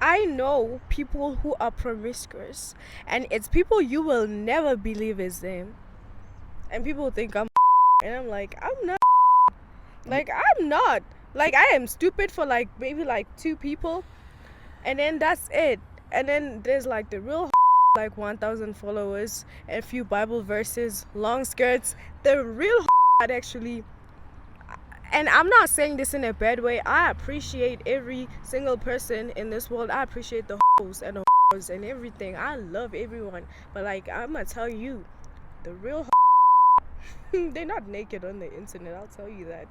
I know people who are promiscuous, and it's people you will never believe is them. And people think I'm and I'm like, I'm not. Like, I'm not. Like, I am stupid for like maybe like 2 people, and then that's it. And then there's like the real like 1,000 followers, a few Bible verses, long skirts. The real that actually. And I'm not saying this in a bad way. I appreciate every single person in this world. I appreciate the hoes and the hoes and everything. I love everyone. But like, I'm gonna tell you, the real they're not naked on the internet. I'll tell you that.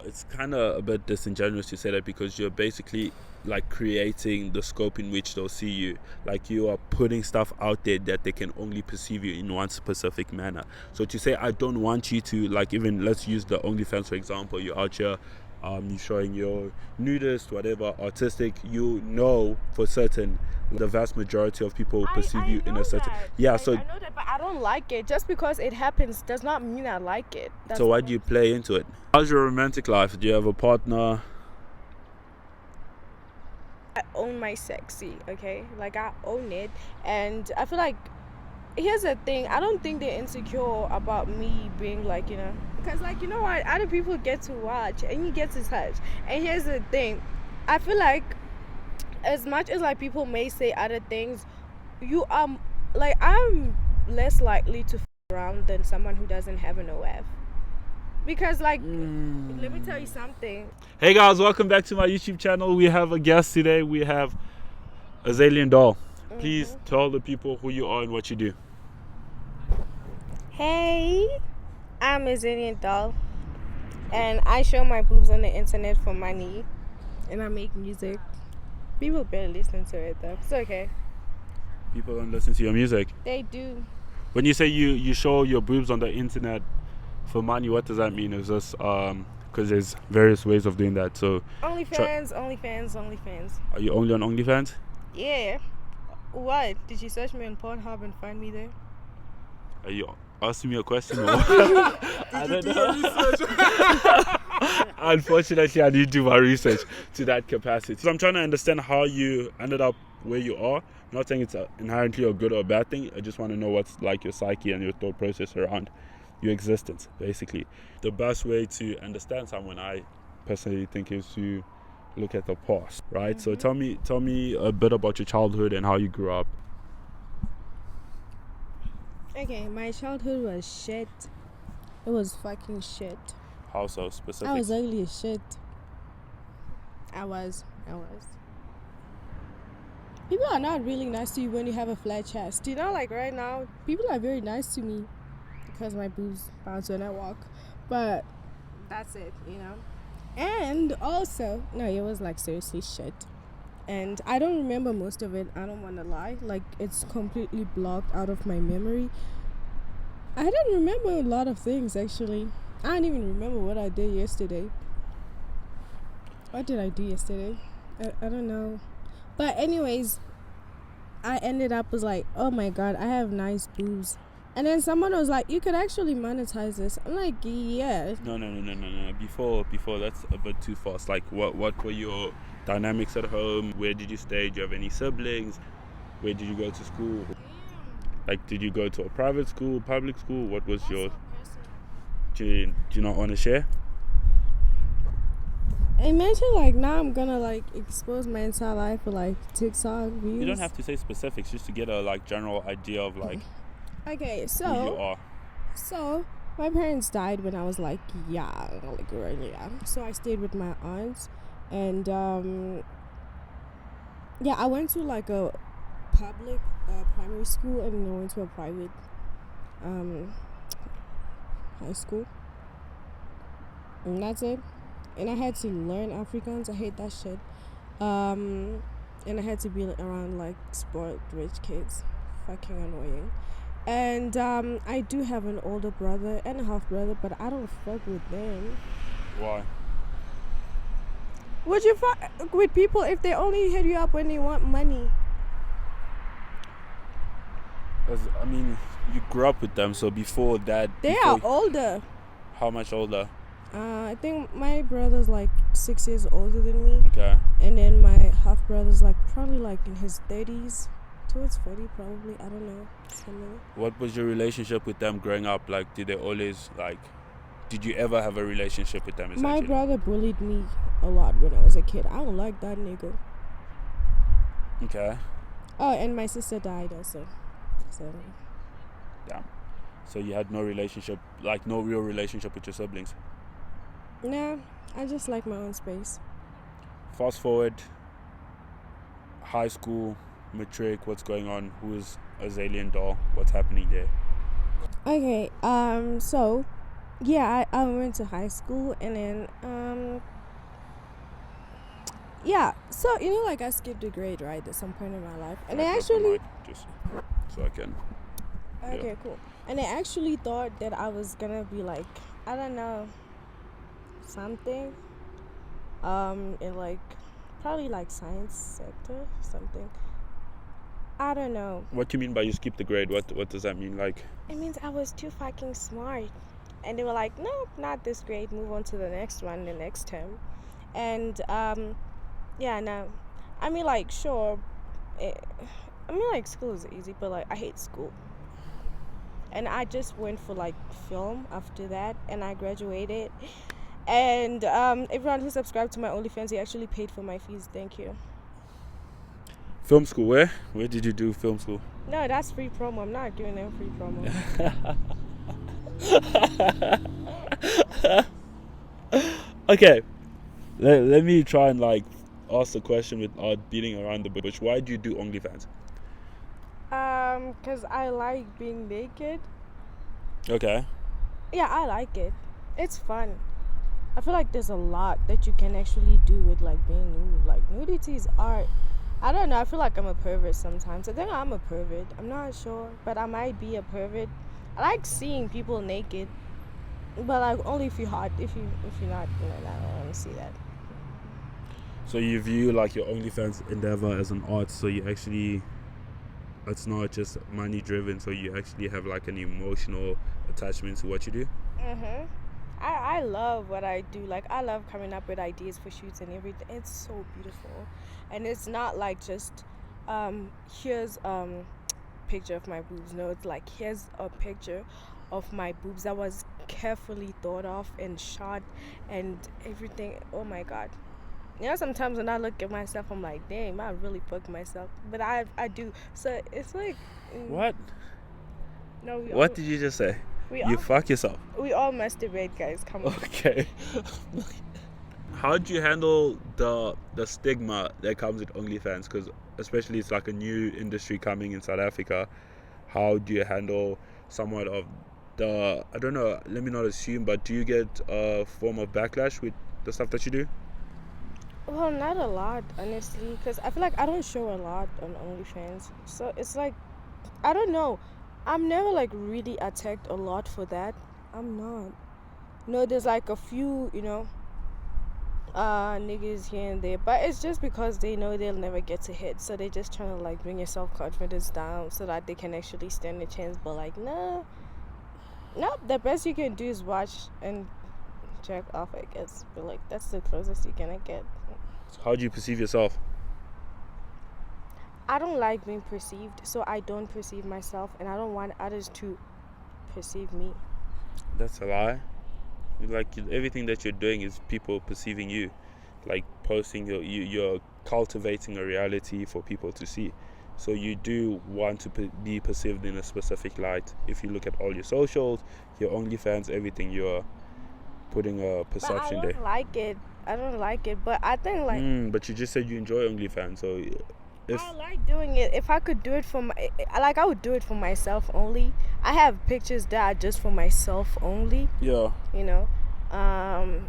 It's kind of a bit disingenuous to say that, because you're basically like creating the scope in which they'll see you. Like, you are putting stuff out there that they can only perceive you in one specific manner. So to say I don't want you to, like, even let's use the OnlyFans for example, you're out here you're showing your nudist, whatever, artistic, you know for certain the vast majority of people perceive you in a certain I know that, but I don't like it. Just because it happens does not mean I like it. So why do you play into it? How's your romantic life? Do you have a partner? I own my sexy, okay? Like, I own it. And I feel like, here's the thing, I don't think they're insecure about me being like, because like, you know what, other people get to watch and you get to touch. And here's the thing, I feel like as much as like people may say other things, you like, I'm less likely to around than someone who doesn't have an OF. Because like, let me tell you something. Hey guys, welcome back to my YouTube channel. We have a guest today. We have Azalian Doll. Please tell the people who you are and what you do. Hey, I'm Azalian Doll, and I show my boobs on the internet for money, and I make music. People better listen to it though. It's okay. People don't listen to your music. They do. When you say you show your boobs on the internet for money, what does that mean? Is this because there's various ways of doing that? So OnlyFans. Are you only on OnlyFans? Yeah. What? Did you search me on Pornhub and find me there? Are you asking me a question? Or I don't know. Unfortunately, I need to do my research to that capacity. So I'm trying to understand how you ended up where you are. I'm not saying it's inherently a good or a bad thing. I just want to know what's like your psyche and your thought process around your existence, basically. The best way to understand someone, I personally think, is to look at the past, right? So tell me a bit about your childhood and how you grew up. Okay, my childhood was shit. It was fucking shit. How so specific? I was ugly as shit. I was. People are not really nice to you when you have a flat chest. You know, like right now, people are very nice to me because my boobs bounce when I walk. But that's it, And also, no, it was like seriously shit. And I don't remember most of it. I don't want to lie. Like, it's completely blocked out of my memory. I don't remember a lot of things, actually. I don't even remember what I did yesterday. What did I do yesterday? I don't know. But anyways, I ended up was like, oh my God, I have nice boobs. And then someone was like, you could actually monetize this. I'm like, yeah. No. Before that's a bit too fast. Like, what were your dynamics at home? Where did you stay? Do you have any siblings? Where did you go to school? Like, did you go to a private school, public school? What was your... Do you not want to share? Imagine, like, now I'm gonna, like, expose my entire life for, like, TikTok views. You don't have to say specifics, just to get a, like, general idea of, like... Okay, so... who you are. So, my parents died when I was, like, young, like, really young. So, I stayed with my aunts. And, yeah, I went to, like, a public primary school, and then I went to a private high school. And that's it. And I had to learn Afrikaans. I hate that shit. And I had to be around, like, sport rich kids. Fucking annoying. And I do have an older brother and a half brother, but I don't fuck with them. Why? Would you fuck with people if they only hit you up when they want money? I mean, you grew up with them, so before that... They are older. How much older? I think my brother's like 6 years older than me, Okay. and then my half brother's like probably like in his 30s, towards 40 probably. I don't know. Similar. What was your relationship with them growing up? Like, did they always like? Did you ever have a relationship with them? My Essentially. brother bullied me a lot when I was a kid. I don't like that nigga. Okay. Oh, and my sister died also. So Damn. So you had no relationship, like no real relationship with your siblings. nah, I just like my own space. Fast forward. High school, matric. What's going on? Who's Azalian Doll? What's happening there? Okay, so yeah, I went to high school, and then yeah, so like I skipped a grade, right, at some point in my life, and Can I I close the actually mic just so I can. okay, cool, and I actually thought that I was gonna be like, I don't know, something in like probably like science sector, something. I don't know. What do you mean by you skipped the grade? What does that mean? Like, It means I was too fucking smart. And they were like, nope, not this grade. Move on to the next one, the next term. And, yeah, no. I mean, like, sure. I mean, like, school is easy, but, like, I hate school. And I just went for, like, film after that. And I graduated. And everyone who subscribed to my OnlyFans, he actually paid for my fees. Thank you. film school? Where did you do film school? No, that's free promo. I'm not doing no free promo. Okay, let me try and like ask the question without beating around the bush. Why do you do OnlyFans? Because I like being naked. Okay. Yeah, I like it. It's fun. I feel like there's a lot that you can actually do with like being nude. Like nudity is art. I don't know. I feel like I'm a pervert sometimes. I think I'm a pervert. I'm not sure, but I might be a pervert. I like seeing people naked, but like only if you're hot. If you're not, I don't want to see that. So you view like your OnlyFans endeavor as an art. So you actually, it's not just money driven. So you actually have like an emotional attachment to what you do. I love what I do. Like I love coming up with ideas for shoots and everything. It's so beautiful, and it's not like just here's picture of my boobs. No, it's like here's a picture of my boobs that was carefully thought of and shot and everything. Oh my god. Sometimes when I look at myself, I'm like, damn, I really fucked myself. But I do. So it's like What? No, What did you just say? we You all fuck yourself. we all masturbate, guys. Come on. Okay. How do you handle the stigma that comes with OnlyFans? Because especially it's like a new industry coming in South Africa. How do you handle somewhat of the, I don't know, let me not assume, but do you get a form of backlash with the stuff that you do? Well, not a lot, honestly, because I feel like I don't show a lot on OnlyFans. So it's like, I don't know. I'm never like really attacked a lot for that. I'm not. No, there's like a few, niggas here and there, but it's just because they know they'll never get to hit, so they're just trying to like bring your self-confidence down so that they can actually stand a chance. But like, no, the best you can do is watch and check off, I guess. But like, that's the closest you're gonna get. How do you perceive yourself? I don't like being perceived, so I don't perceive myself, and I don't want others to perceive me. That's a lie. Like everything that you're doing is people perceiving you, like posting you're cultivating a reality for people to see. So you do want to be perceived in a specific light. If you look at all your socials, your OnlyFans, everything, you're putting a perception there. I don't like it, but I think like. But you just said you enjoy OnlyFans, so if I like doing it. If I could do it I would do it for myself only. I have pictures that are just for myself only. yeah, And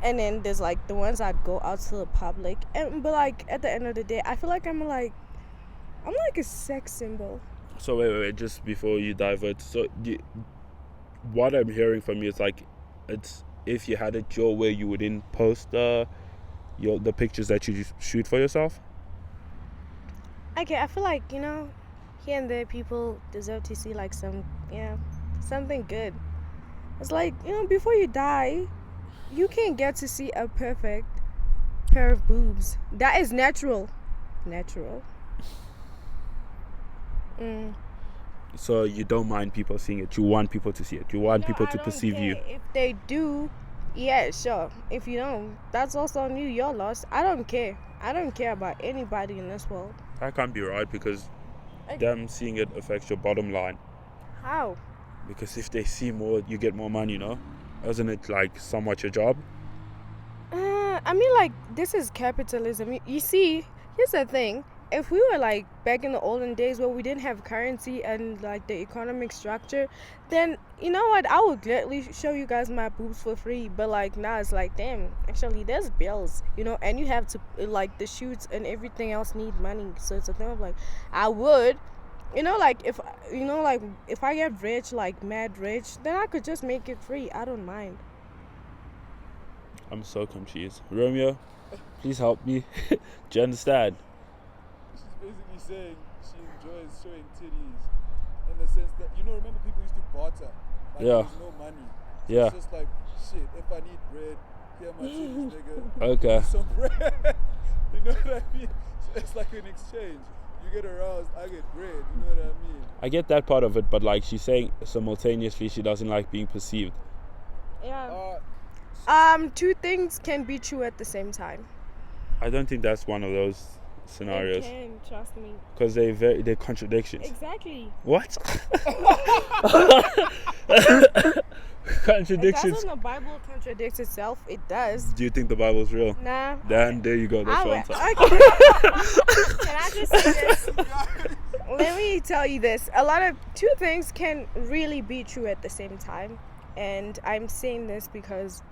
then there's like the ones that go out to the public. But like at the end of the day, I feel like I'm like a sex symbol. So wait, just before you divert. So what I'm hearing from you is like, it's if you had it your way, you wouldn't post the pictures that you shoot for yourself. Okay, I feel like here and there people deserve to see like something good. It's like, before you die, you can't get to see a perfect pair of boobs. That is natural. Natural. So you don't mind people seeing it. You want people to see it. You want people to perceive you. If they do, yeah, sure. If you don't, that's also on you. You're lost. I don't care. I don't care about anybody in this world. That can't be right because them seeing it affects your bottom line. How? Because if they see more, you get more money, Isn't it like somewhat your job? I mean, like, this is capitalism. You see, here's the thing. If we were like back in the olden days where we didn't have currency and like the economic structure, then you know what, I would gladly show you guys my boobs for free. But like now it's like, damn, actually there's bills, and you have to, like, the shoots and everything else need money. So it's a thing of like, I would, like, if if I get rich, like mad rich, then I could just make it free. I don't mind. I'm so confused. Romeo, please help me. Do you understand? Basically saying she enjoys showing titties in the sense that, remember people used to barter, like Yeah. there's no money, so Yeah. it's just like, shit, if I need bread, here are my titties, nigga. Okay. Some bread. You know what I mean? So it's like an exchange. You get aroused, I get bread. You know what I mean? I get that part of it, but like she's saying simultaneously she doesn't like being perceived. Yeah. Two things can be true at the same time. I don't think that's one of those scenarios. It can, trust me. Because they're contradictions. Exactly. What? It Contradictions. doesn't the Bible contradict itself? It does. Do you think the Bible's real? Nah. Then there you go. That's one time. Okay. Can I just say this? Let me tell you this. Two things can really be true at the same time. And I'm saying this because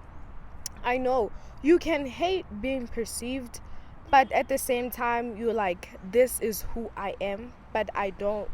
I know you can hate being perceived, but at the same time you're like, this is who I am, but I don't,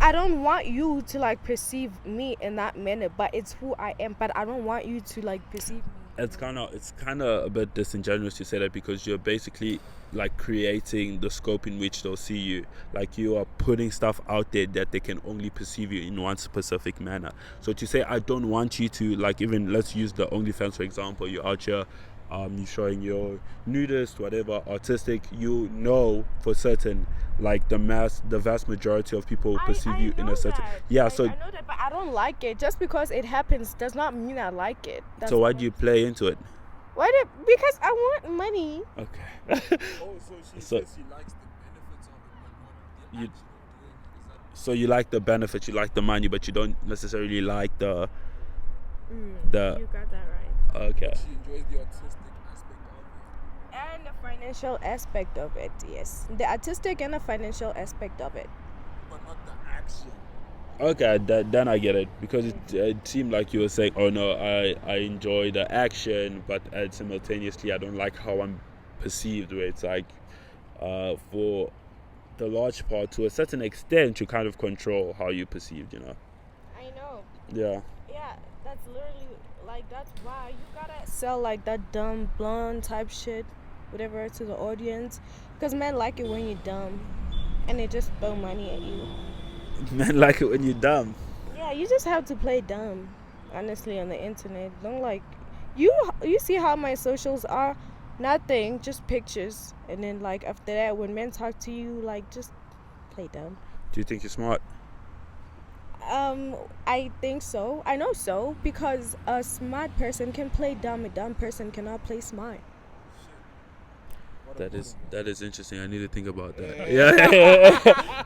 I don't want you to like perceive me in that manner, but it's who I am, but I don't want you to like perceive me. It's kind of a bit disingenuous to say that because you're basically like creating the scope in which they'll see you. Like you are putting stuff out there that they can only perceive you in one specific manner. So to say I don't want you to, like, even let's use the OnlyFans for example. You're out here, you're showing your nudist, whatever, artistic. For certain, like the vast majority of people perceive you in a certain. That. Yeah. Like, So I know that, but I don't like it. Just because it happens does not mean I like it. so why do you play into it? Because I want money. Okay. Oh, so she So- says she likes the benefits of it, but not the You- action of doing it. Is that So you like the benefits, you like the money, but you don't necessarily like the. You The- got that right. Okay. she enjoys the artistic aspect of it? And the financial aspect of it, yes. The artistic and the financial aspect of it. But not the action. Okay, then I get it because it seemed like you were saying, oh no, I enjoy the action, but simultaneously I don't like how I'm perceived. Where it's like, for the large part, to a certain extent, you kind of control how you perceived. I know. Yeah. Yeah, that's literally, like, that's why you gotta sell like that dumb blonde type shit, whatever, to the audience. Because men like it when you're dumb and they just throw money at you. Men like it when you're dumb. Yeah, you just have to play dumb, honestly, on the internet. Don't like, you see how my socials are? Nothing, just pictures. And then like after that, when men talk to you, like, just play dumb. Do you think you're smart? I think so. I know so, because a smart person can play dumb. A dumb person cannot play smart. That is interesting. I need to think about that. Yeah.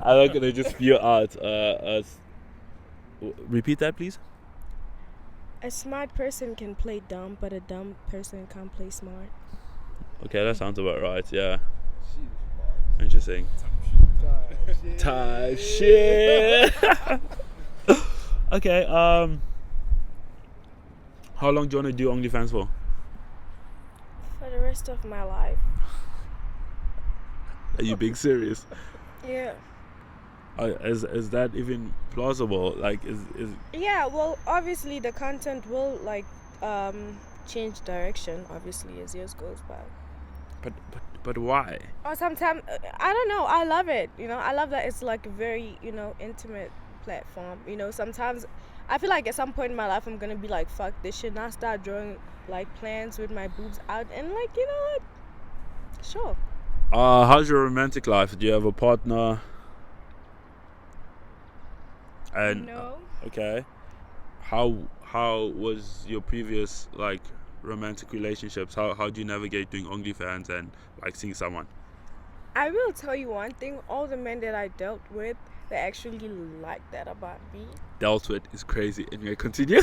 I'm not gonna just spew out. Repeat that, please. A smart person can play dumb, but a dumb person can't play smart. Okay, that sounds about right. Yeah. She's Interesting. shit. Type shit. Okay. How long do you want to do OnlyFans for? For the rest of my life. Are you being serious? Yeah. Is that even plausible? Like, is Yeah, well, obviously the content will like change direction, obviously, as years goes by. but why? Or sometimes, I don't know, I love it, I love that it's like a very, intimate platform. Sometimes I feel like at some point in my life I'm gonna be like, fuck this shit, and I start drawing like plans with my boobs out, and like, you know what? Sure. How's your romantic life? Do you have a partner? And No. okay, how was your previous like romantic relationships? How do you navigate doing OnlyFans and like seeing someone? I will tell you one thing. All the men that I dealt with, they actually like that about me. Dealt with is crazy. Anyway, continue.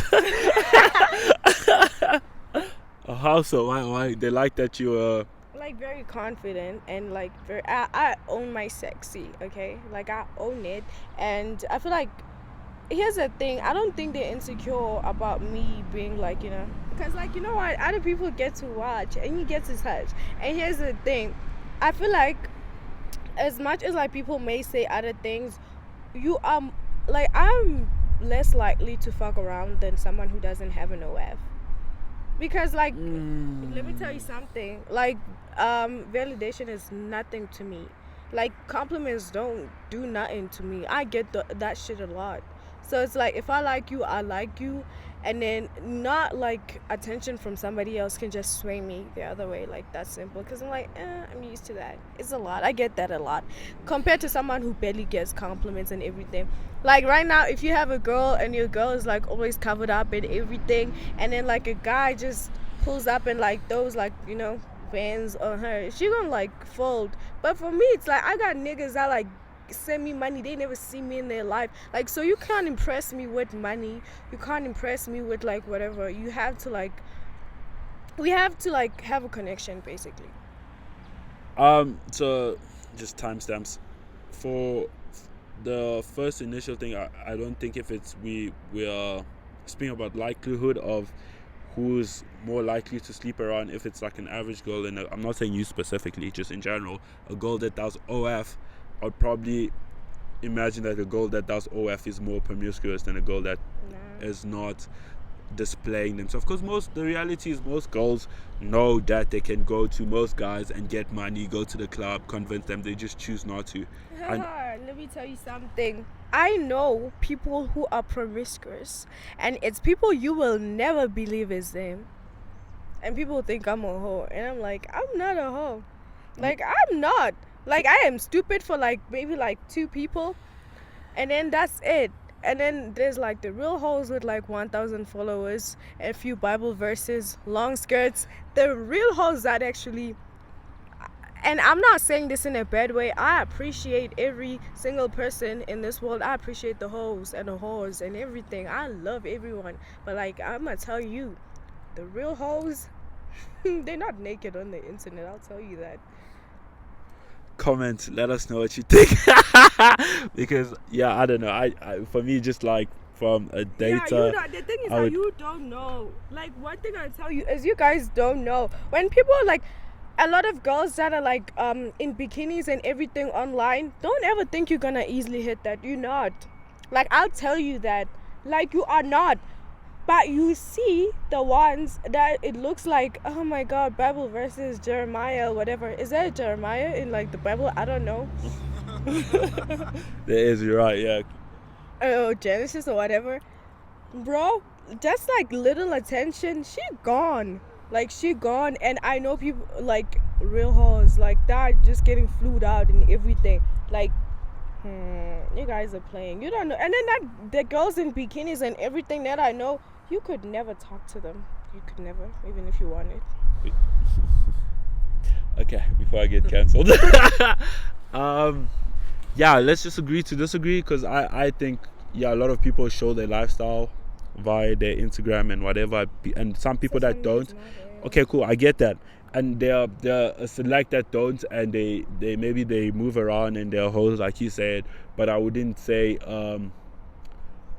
How so? Why they like that you Like very confident and like very. I own my sexy. Okay, like I own it, and I feel like. Here's the thing. I don't think they're insecure about me being like, you know, because like, you know what, other people get to watch and you get to touch. And here's the thing. I feel like as much as like people may say other things, you like I'm less likely to fuck around than someone who doesn't have an OF. Because like let me tell you something. Like validation is nothing to me. Like compliments don't do nothing to me. I get that shit a lot. So it's like if I like you, I like you, and then not like attention from somebody else can just sway me the other way. Like that's simple. Because I'm like, I'm used to that. It's a lot. I get that a lot compared to someone who barely gets compliments and everything. Like right now, if you have a girl and your girl is like always covered up and everything, and then like a guy just pulls up and like those like, you know, Vans on her, she gonna like fold. But for me, it's like I got niggas that like send me money. They never see me in their life. Like, so you can't impress me with money. You can't impress me with like whatever. You have to like, we have to like have a connection basically. So just timestamps for the first initial thing. I don't think if it's we are speaking about likelihood of who's more likely to sleep around. If it's like an average girl, and I'm not saying you specifically, just in general, a girl that does OF, I'd probably imagine that a girl that does OF is more promiscuous than a girl that is not displaying themselves. Because the reality is most girls know that they can go to most guys and get money, go to the club, convince them. They just choose not to. Let me tell you something. I know people who are promiscuous, and it's people you will never believe is them. And people think I'm a hoe, and I'm like, I'm not a hoe. Like, I'm not. Like, I am stupid for like maybe like 2 people, and then that's it. And then there's like the real hoes with like 1,000 followers, a few Bible verses, long skirts. The real hoes that actually, and I'm not saying this in a bad way. I appreciate every single person in this world. I appreciate the hoes and the whores and everything. I love everyone. But like, I'm gonna tell you, the real hoes, they're not naked on the internet. I'll tell you that. Comment, let us know what you think. Because I don't know, I for me, just like from a data, the thing is that you don't know. Like, one thing I tell you is you guys don't know. When people are like, a lot of girls that are like in bikinis and everything online, don't ever think you're gonna easily hit that. You're not. Like, I'll tell you that. Like, you are not. But you see the ones that it looks like, oh my God, Bible verses, Jeremiah, whatever. Is there a Jeremiah in like the Bible? I don't know. There is, you're right, yeah. Oh, Genesis or whatever. Bro, just like little attention, she gone. Like, she gone. And I know people like real hoes like that just getting flued out and everything. Like, you guys are playing. You don't know. And then the girls in bikinis and everything that I know, you could never talk to them. You could never, even if you wanted. Okay, before I get cancelled. Let's just agree to disagree, because I think a lot of people show their lifestyle via their Instagram and whatever, and some people that don't. Okay, cool, I get that. And there are a select that don't, and they maybe they move around and they're hoes like you said, but I wouldn't say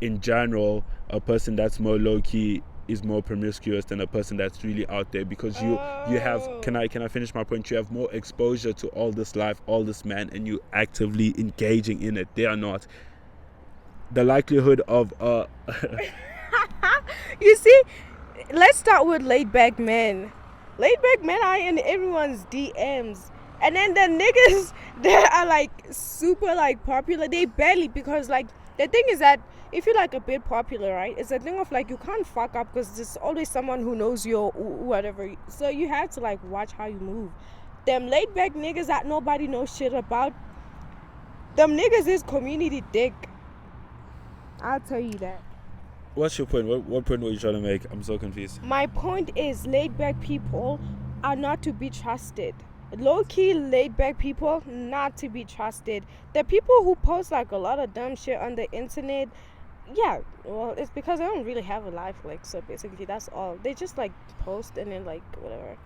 in general a person that's more low-key is more promiscuous than a person that's really out there, because you have, can I finish my point? You have more exposure to all this life, all this man, and you actively engaging in it. They are not. The likelihood of you see, let's start with laid back men. Laid back men are in everyone's DMs. And then the niggas that are like super like popular, they barely, because like the thing is that if you're like a bit popular, right, it's a thing of like you can't fuck up because there's always someone who knows you or whatever. So you have to like watch how you move. Them laid back niggas that nobody knows shit about, them niggas is community dick. I'll tell you that. What's your point? What point were you trying to make? I'm so confused. My point is laid back people are not to be trusted. Low-key laid back people, not to be trusted. The people who post like a lot of dumb shit on the internet, yeah, well, it's because they don't really have a life, like, so basically that's all. They just like post and then like whatever.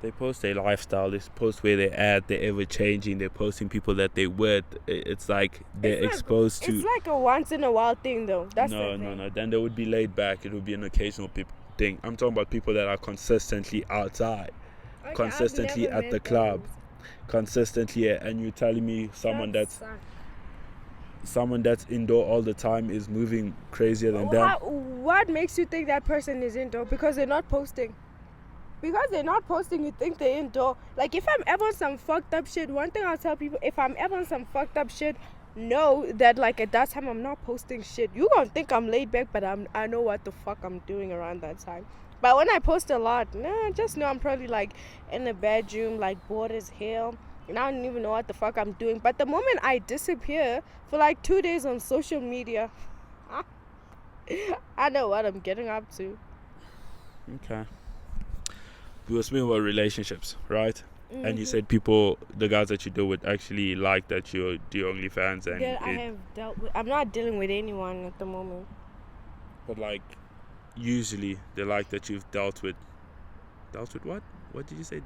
They post their lifestyle. They post where they're at. They're ever changing. They're posting people that they're with. It's like they're exposed to. It's like a once in a while thing, though. That's the thing. No. Then they would be laid back. It would be an occasional thing. I'm talking about people that are consistently outside, Okay, consistently I've never at the met club, those. consistently. And you're telling me someone That that's indoor all the time is moving crazier than them? What makes you think that person is indoor? Because they're not posting. Because they're not posting, you think they're indoor. Like, if I'm ever on some fucked up shit, one thing I'll tell people, if I'm ever on some fucked up shit, know that, like, at that time, I'm not posting shit. You gonna think I'm laid back, but I know what the fuck I'm doing around that time. But when I post a lot, just know I'm probably, like, in the bedroom, like, bored as hell. And I don't even know what the fuck I'm doing. But the moment I disappear for, like, 2 days on social media, I know what I'm getting up to. Okay. We were speaking about relationships, right? Mm-hmm. And you said people, the guys that you deal with, actually like that you do OnlyFans, and Girl, I have dealt with. I'm not dealing with anyone at the moment. but like usually they like that you've dealt with what? What did you say?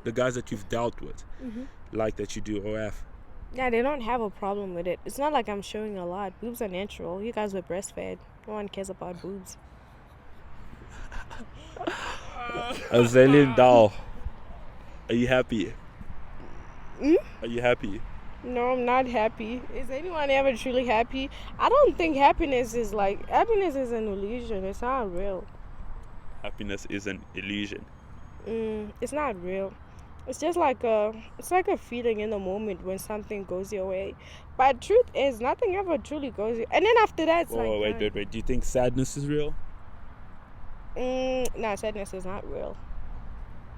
The guys that you've dealt with like that you do OF. Yeah, they don't have a problem with it. It's not like I'm showing a lot. Boobs are natural. You guys were breastfed. No one cares about boobs. Azalea Doll, are you happy? Mm? Are you happy? No, I'm not happy. Is anyone ever truly happy? I don't think happiness is an illusion. It's not real. Happiness is an illusion. It's not real. It's just like a feeling in the moment when something goes your way. But truth is, nothing ever truly goes. And then after that, it's Whoa, like wait. Do you think sadness is real? No, sadness is not real.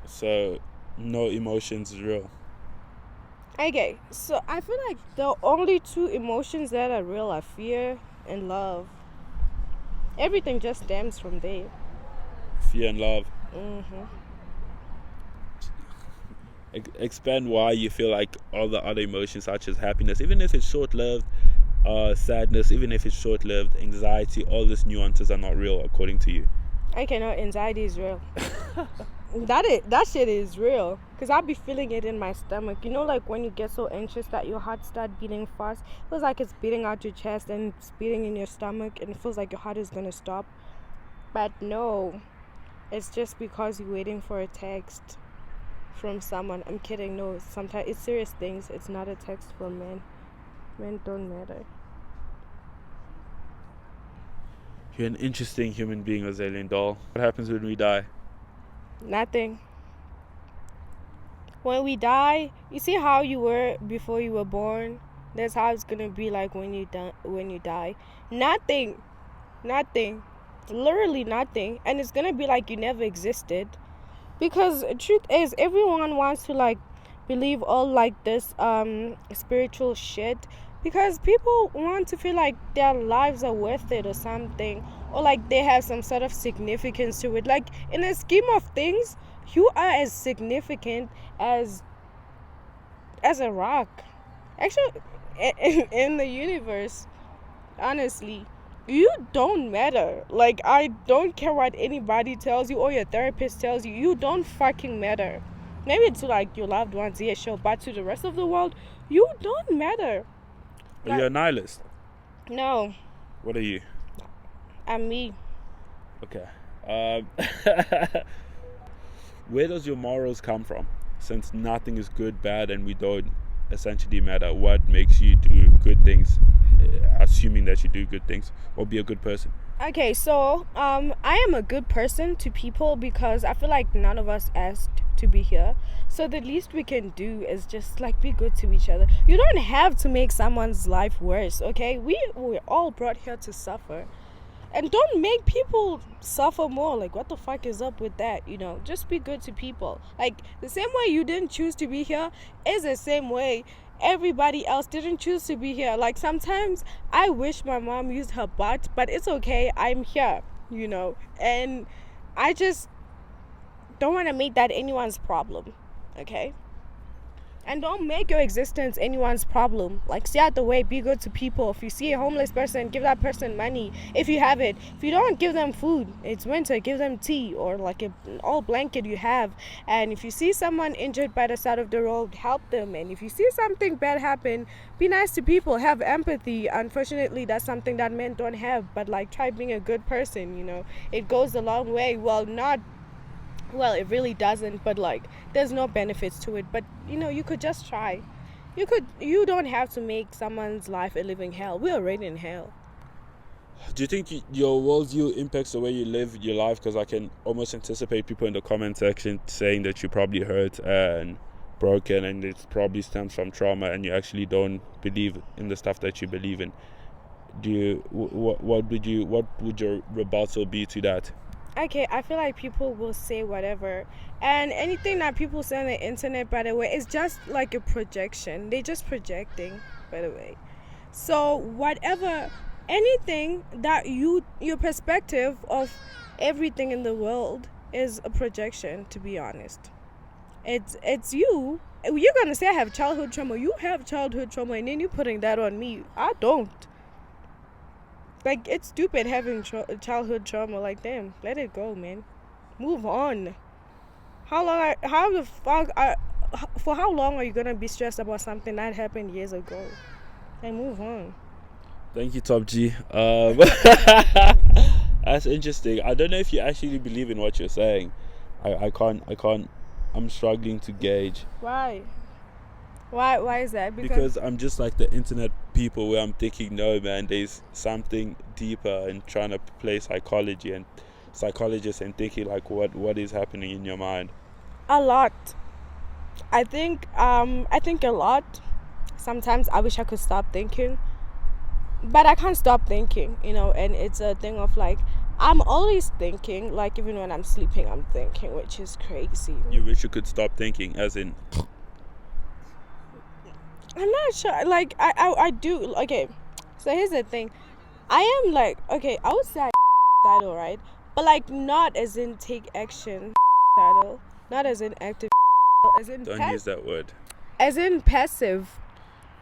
So, no emotions is real. Okay, so I feel like the only two emotions that are real are fear and love. Everything just stems from there. Fear and love. Mm-hmm. Expand why you feel like all the other emotions, such as happiness, even if it's short-lived, sadness, even if it's short-lived, anxiety, all these nuances are not real according to you. Okay, no, anxiety is real. That shit is real. Because I'll be feeling it in my stomach. You know, like when you get so anxious that your heart starts beating fast. It feels like it's beating out your chest and it's beating in your stomach. And it feels like your heart is going to stop. But no, it's just because you're waiting for a text from someone. I'm kidding. No, sometimes it's serious things. It's not a text from men. Men don't matter. You're an interesting human being, Azalea Doll. What happens when we die? Nothing. When we die, you see how you were before you were born? That's how it's gonna be like when you die. Nothing. Literally nothing. And it's gonna be like you never existed. Because the truth is, everyone wants to like believe all like this spiritual shit. Because people want to feel like their lives are worth it or something. Or like they have some sort of significance to it. Like in a scheme of things, you are as significant as a rock. Actually, in the universe, honestly, you don't matter. Like, I don't care what anybody tells you or your therapist tells you. You don't fucking matter. Maybe to like your loved ones, yeah, sure, but to the rest of the world, you don't matter. Are you a nihilist? No, What are you? I'm me. Okay. Where does your morals come from? Since nothing is good, bad, and we don't essentially matter, what makes you do good things? Assuming that you do good things, or be a good person. Okay, so I am a good person to people because I feel like none of us asked to be here. So the least we can do is just like be good to each other. You don't have to make someone's life worse, okay? We were all brought here to suffer. And don't make people suffer more. Like, what the fuck is up with that? You know, just be good to people. Like, the same way you didn't choose to be here is the same way everybody else didn't choose to be here. Like, sometimes I wish my mom used her butt, but it's okay. I'm here, you know. And I just don't want to make that anyone's problem, okay? And don't make your existence anyone's problem. Like, stay out the way, be good to people. If you see a homeless person, give that person money if you have it. If you don't, give them food. It's winter, give them tea or like an old blanket you have. And if you see someone injured by the side of the road, help them. And if you see something bad happen, be nice to people, have empathy. Unfortunately, that's something that men don't have. But like, try being a good person, you know. It goes a long way. Well, it really doesn't, but like there's no benefits to it. But you know, you could just try. You don't have to make someone's life a living hell. We're already in hell. Do you think your worldview impacts the way you live your life? Because I can almost anticipate people in the comment section saying that you're probably hurt and broken, and it probably stems from trauma, and you actually don't believe in the stuff that you believe in. Do you? What would your rebuttal be to that? Okay, I feel like people will say whatever, and anything that people say on the internet, by the way, is just like a projection. They're just projecting, by the way. So whatever, anything that your perspective of everything in the world is a projection. To be honest, it's you. You're gonna say I have childhood trauma. You have childhood trauma, and then you're putting that on me. I don't. Like, it's stupid having childhood trauma. Like, damn, let it go, man. Move on. For how long are you gonna be stressed about something that happened years ago? And move on. Thank you, Top G. That's interesting. I don't know if you actually believe in what you're saying. I can't. I'm struggling to gauge. Why? Why is that? Because I'm just like the internet people, where I'm thinking, no, man, there's something deeper, and trying to play psychologists and thinking like, what is happening in your mind? A lot. I think a lot. Sometimes I wish I could stop thinking, but I can't stop thinking, you know. And it's a thing of like, I'm always thinking. Like, even when I'm sleeping, I'm thinking, which is crazy. You wish you could stop thinking, as in? I'm not sure. Like, I do. Okay, so here's the thing. I am like, okay, I would say suicidal, right? But like, not as in take action suicidal, not as in active, as in Don't use that word. as in passive.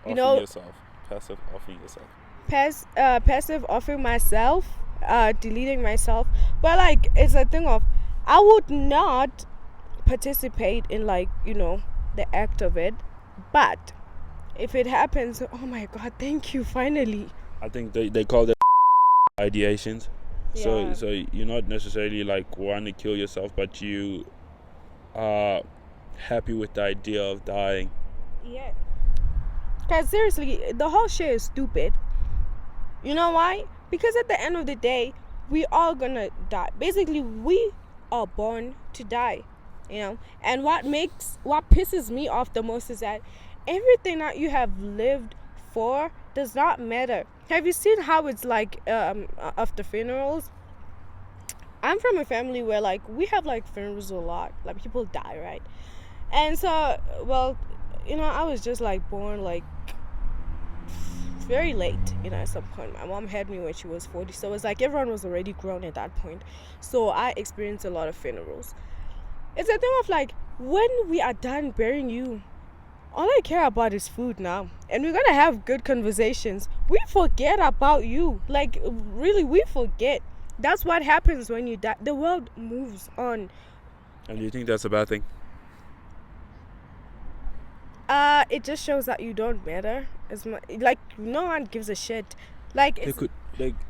You know, yourself. Passive offing yourself. Passive offering myself, deleting myself. But like, it's a thing of, I would not participate in, like, you know, the act of it, but if it happens, oh my god, thank you, finally. I think they call them ideations. Yeah. So you're not necessarily like wanting to kill yourself, but you are happy with the idea of dying. Yeah. Because seriously, the whole shit is stupid. You know why? Because at the end of the day, we all gonna die. Basically, we are born to die. You know? And what pisses me off the most is that everything that you have lived for does not matter. Have you seen how it's like after funerals? I'm from a family where like we have like funerals a lot. Like, people die, right? And so, well, you know, I was just like born like very late, you know, at some point. My mom had me when she was 40, so it's like everyone was already grown at that point. So I experienced a lot of funerals. It's a thing of like, when we are done burying you, all I care about is food now, and we're gonna have good conversations. We forget about you. Like, really, we forget. That's what happens when you die. The world moves on. And do you think that's a bad thing? It just shows that you don't matter as much. Like, no one gives a shit. Like,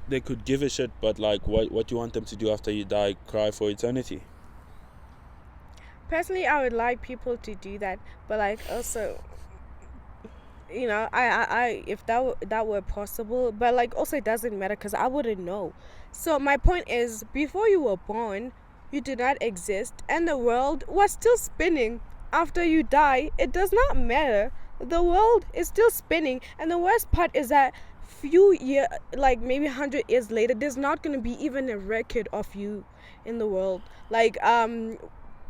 They could give a shit, but like, what do you want them to do after you die? Cry for eternity? personally, I would like people to do that, but like, also, you know, if that were possible, but like also it doesn't matter because I wouldn't know. So my point is, before you were born, you did not exist, and the world was still spinning. After you die, it does not matter. The world is still spinning, and the worst part is that like maybe 100 years later, there's not gonna be even a record of you in the world. Like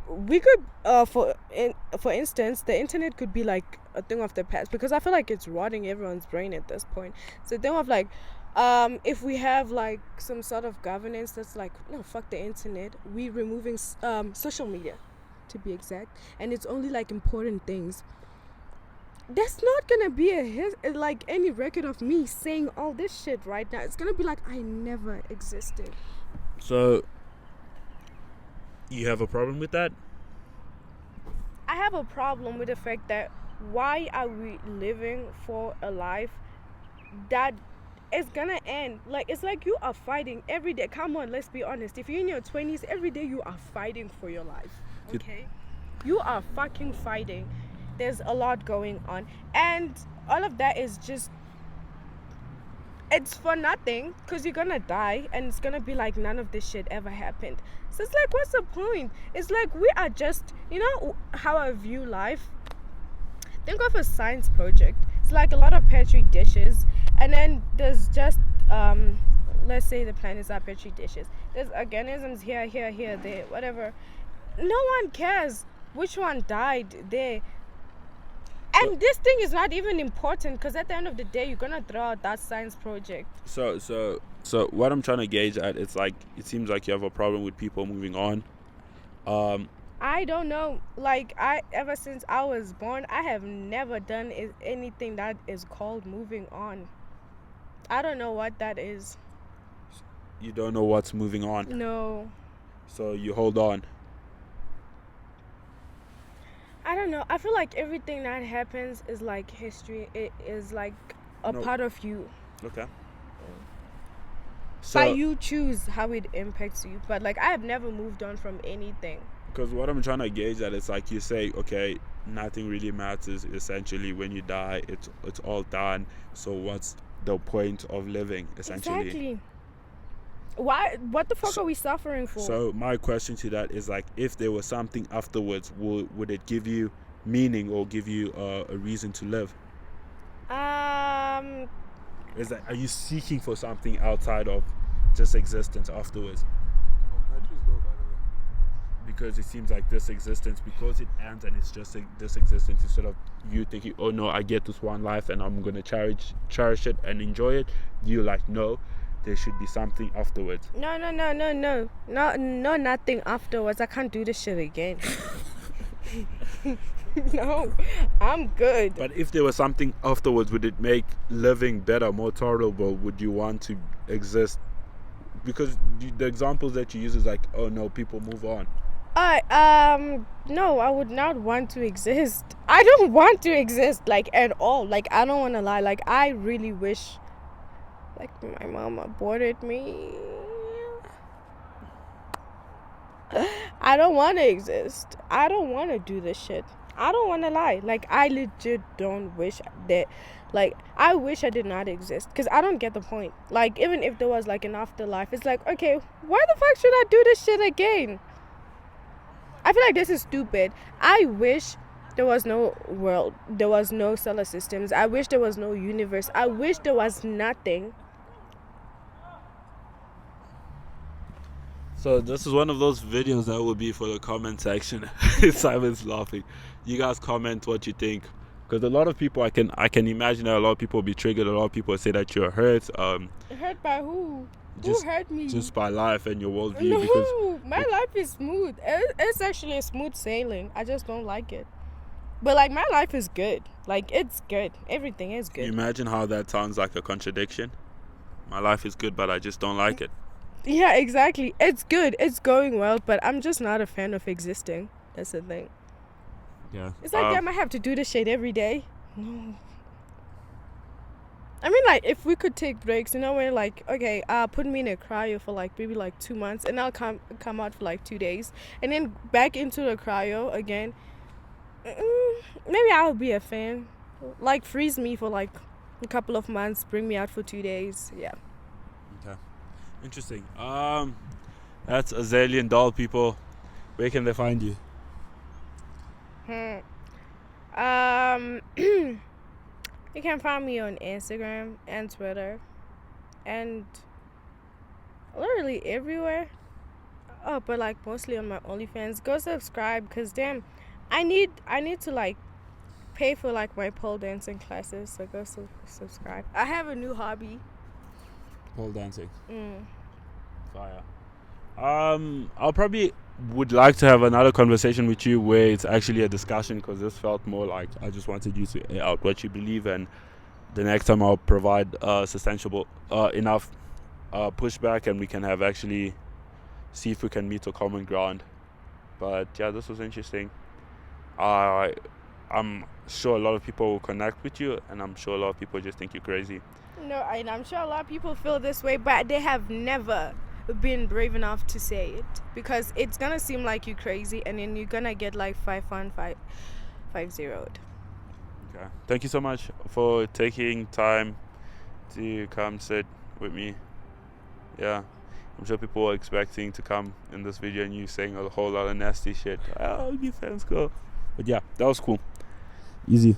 we could for instance, the internet could be like a thing of the past, because I feel like it's rotting everyone's brain at this point. So think of like if we have like some sort of governance that's like, no, fuck the internet, we removing social media to be exact, and it's only like important things. There's not gonna be like any record of me saying all this shit right now. It's gonna be like I never existed. So you have a problem with that? I have a problem with the fact that why are we living for a life that is gonna end? Like, it's like you are fighting every day. Come on, let's be honest. If you're in your 20s, every day you are fighting for your life. Okay? You are fucking fighting. There's a lot going on. And all of that is just, it's for nothing, because you're gonna die and it's gonna be like none of this shit ever happened. So it's like, what's the point? It's like we are just, you know how I view life? Think of a science project. It's like a lot of petri dishes, and then there's just let's say the planets are petri dishes. There's organisms here, there, whatever. No one cares which one died there. And this thing is not even important, because at the end of the day, you're gonna throw out that science project. So what I'm trying to gauge at, it's like, it seems like you have a problem with people moving on. I don't know. Like, ever since I was born, I have never done anything that is called moving on. I don't know what that is. You don't know what's moving on. No. So you hold on. I don't know. I feel like everything that happens is like history. It is like a part of you. Okay. So, but you choose how it impacts you. But like, I have never moved on from anything. Because what I'm trying to gauge at is like, you say, okay, nothing really matters. Essentially, when you die, it's all done. So what's the point of living? Essentially. Exactly. Why? What the fuck are we suffering for? So my question to that is like, if there was something afterwards, would it give you meaning or give you a reason to live? Is that, are you seeking for something outside of just existence afterwards? Oh, battery's low, by the way. Because it seems like this existence, because it ends and it's just this existence, instead of you thinking, oh no, I get this one life and I'm gonna cherish it and enjoy it, you're like, no, there should be something afterwards. No, nothing afterwards. I can't do this shit again. No, I'm good. But if there was something afterwards, would it make living better, more tolerable? Would you want to exist? Because the examples that you use is like, oh no, people move on. No, I would not want to exist. I don't want to exist, like, at all. Like, I don't want to lie. Like, I really wish, like, my mom aborted me. I don't want to exist. I don't want to do this shit. I don't want to lie. Like, I legit don't wish that. Like, I wish I did not exist, because I don't get the point. Like, even if there was like an afterlife, it's like, okay, why the fuck should I do this shit again? I feel like this is stupid. I wish there was no world. There was no solar systems. I wish there was no universe. I wish there was nothing. So this is one of those videos that will be for the comment section. Simon's laughing. You guys comment what you think, because a lot of people, I can imagine that a lot of people will be triggered. A lot of people say that you're hurt. Hurt by who? Just, who hurt me? Just by life and your worldview. No, because my life is smooth. It's actually a smooth sailing. I just don't like it. But like, my life is good. Like, it's good. Everything is good. Can you imagine how that sounds like a contradiction? My life is good, but I just don't like it. Yeah, exactly. It's good. It's going well, but I'm just not a fan of existing. That's the thing. Yeah. It's like, damn, I have to do this shit every day. No. I mean, like, if we could take breaks, you know, where like, okay, put me in a cryo for like maybe like 2 months, and I'll come out for like 2 days, and then back into the cryo again. Maybe I'll be a fan. Like freeze me for like a couple of months, bring me out for 2 days. Yeah. Okay. Interesting. That's Azalian Doll, people. Where can they find you? You can find me on Instagram and Twitter and literally everywhere. Oh, but like mostly on my OnlyFans. Go subscribe, cause damn, I need to like pay for like my pole dancing classes. So go subscribe. I have a new hobby. Pole dancing. Mm. Fire. I'll probably would like to have another conversation with you where it's actually a discussion, because this felt more like I just wanted you to air out what you believe, and the next time I'll provide substantial enough pushback, and we can have actually see if we can meet a common ground. But yeah, this was interesting. I'm sure a lot of people will connect with you, and I'm sure a lot of people just think you're crazy. No, and I'm sure a lot of people feel this way, but they have never been brave enough to say it, because it's gonna seem like you're crazy, and then you're gonna get like 5-0'd. Okay. Thank you so much for taking time to come sit with me. Yeah. I'm sure people were expecting to come in this video and you saying a whole lot of nasty shit. Oh, you fans go. But yeah, that was cool. Easy.